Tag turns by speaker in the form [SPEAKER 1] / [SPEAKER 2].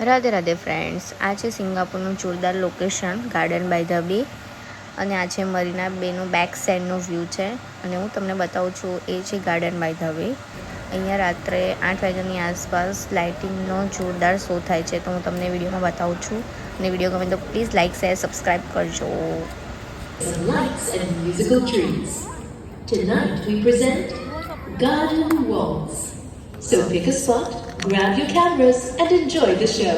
[SPEAKER 1] Radhe Radhe friends, આ છે સિંગાપુરનું જોરદાર લોકેશન ગાર્ડન બાય ધ બે અને આ છે મરીના બેનું બેક સાઈડનો વ્યૂ છે અને હું તમને બતાવું છું એ છે ગાર્ડન બાય ધ વે. અહીંયા રાત્રે 8 વાગ્યાની આસપાસ લાઇટિંગનો જોરદાર શો થાય છે, તો હું તમને વિડીયોમાં બતાવું છું અને વિડીયો ગમે તો પ્લીઝ લાઇક શેર સબસ્ક્રાઈબ કરજો.
[SPEAKER 2] Some lights and musical trees. Tonight we present Garden Waltz. So pick a spot, grab your cameras and enjoy the show.